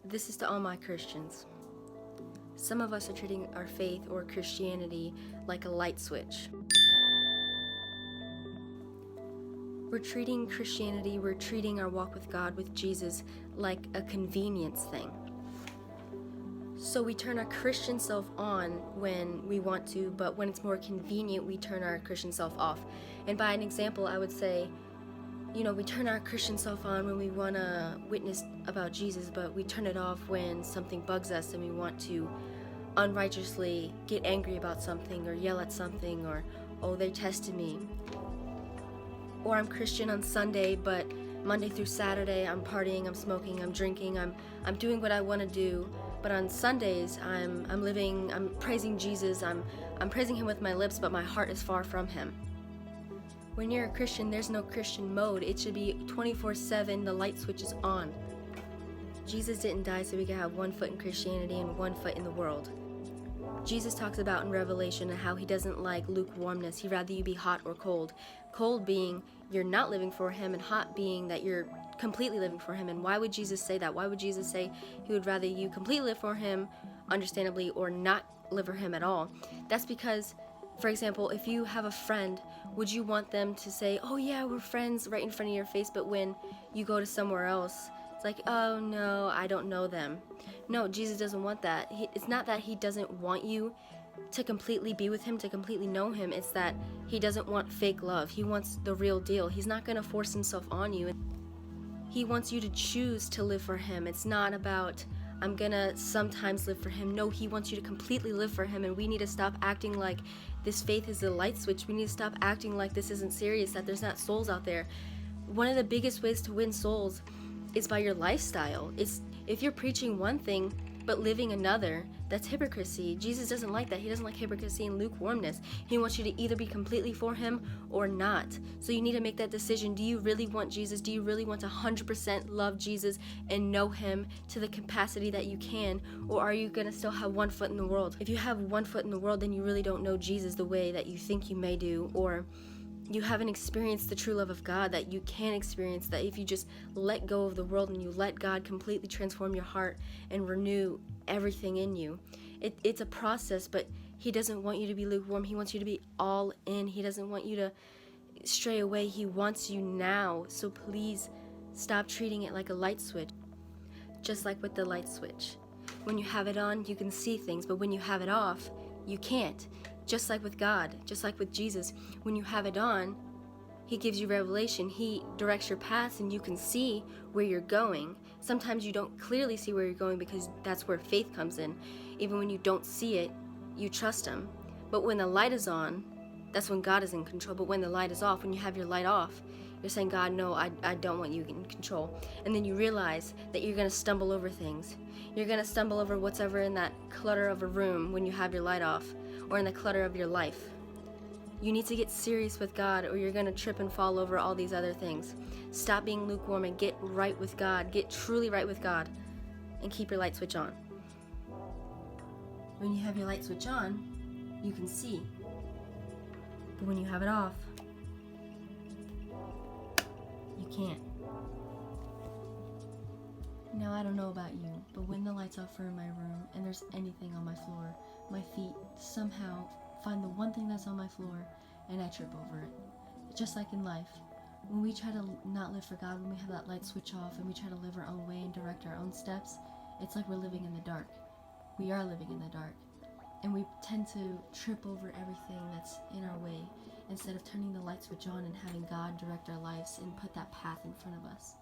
This is to all my Christians. Some of us are treating our faith or Christianity like a light switch. We're treating Christianity, we're treating our walk with God, with Jesus, like a convenience thing. So we turn our Christian self on when we want to, but when it's more convenient, we turn our Christian self off. And by an example, I would say, we turn our Christian self on when we want to witness about Jesus, but we turn it off when something bugs us and we want to unrighteously get angry about something or yell at something, or, oh, they tested me. Or I'm Christian on Sunday, but Monday through Saturday I'm partying, I'm smoking, I'm drinking, I'm doing what I want to do. But on Sundays I'm praising Jesus, I'm praising him with my lips, but my heart is far from him. When you're a Christian, there's no Christian mode. It should be 24/7, the light switch is on. Jesus didn't die so we could have one foot in Christianity and one foot in the world. Jesus talks about in Revelation how he doesn't like lukewarmness. He'd rather you be hot or cold. Cold being you're not living for him, and hot being that you're completely living for him. And why would Jesus say that? Why would Jesus say he would rather you completely live for him, understandably, or not live for him at all? That's because, for example, if you have a friend, would you want them to say, oh yeah, we're friends right in front of your face, but when you go to somewhere else, it's like, oh no, I don't know them. No, Jesus doesn't want that. It's not that he doesn't want you to completely be with him, to completely know him. It's that he doesn't want fake love. He wants the real deal. He's not going to force himself on you. He wants you to choose to live for him. It's not about, I'm gonna sometimes live for him. No, he wants you to completely live for him, and we need to stop acting like this faith is a light switch. We need to stop acting like this isn't serious, that there's not souls out there. One of the biggest ways to win souls is by your lifestyle. It's if you're preaching one thing but living another, that's hypocrisy. Jesus doesn't like that. He doesn't like hypocrisy and lukewarmness. He wants you to either be completely for him or not. So you need to make that decision. Do you really want Jesus? Do you really want to 100% love Jesus and know him to the capacity that you can? Or are you going to still have one foot in the world? If you have one foot in the world, then you really don't know Jesus the way that you think you may do, or you haven't experienced the true love of God that you can experience, that if you just let go of the world and you let God completely transform your heart and renew everything in you. It's a process, but he doesn't want you to be lukewarm. He wants you to be all in. He doesn't want you to stray away. He wants you now. So please stop treating it like a light switch. Just like with the light switch. When you have it on, you can see things, but when you have it off, you can't. Just like with God, just like with Jesus, when you have it on, he gives you revelation. He directs your paths and you can see where you're going. Sometimes you don't clearly see where you're going because that's where faith comes in. Even when you don't see it, you trust him. But when the light is on, that's when God is in control. But when the light is off, when you have your light off, you're saying, God, no, I don't want you in control. And then you realize that you're going to stumble over things. You're going to stumble over what's ever in that clutter of a room when you have your light off, or in the clutter of your life. You need to get serious with God, or you're going to trip and fall over all these other things. Stop being lukewarm and get right with God. Get truly right with God, and keep your light switch on. When you have your light switch on, you can see. But when you have it off, you can't. Now, I don't know about you, but when the lights off are in my room and there's anything on my floor, my feet somehow find the one thing that's on my floor and I trip over it. Just like in life, when we try to not live for God, when we have that light switch off and we try to live our own way and direct our own steps, it's like we're living in the dark. We are living in the dark. And we tend to trip over everything that's in our way instead of turning the light switch on and having God direct our lives and put that path in front of us.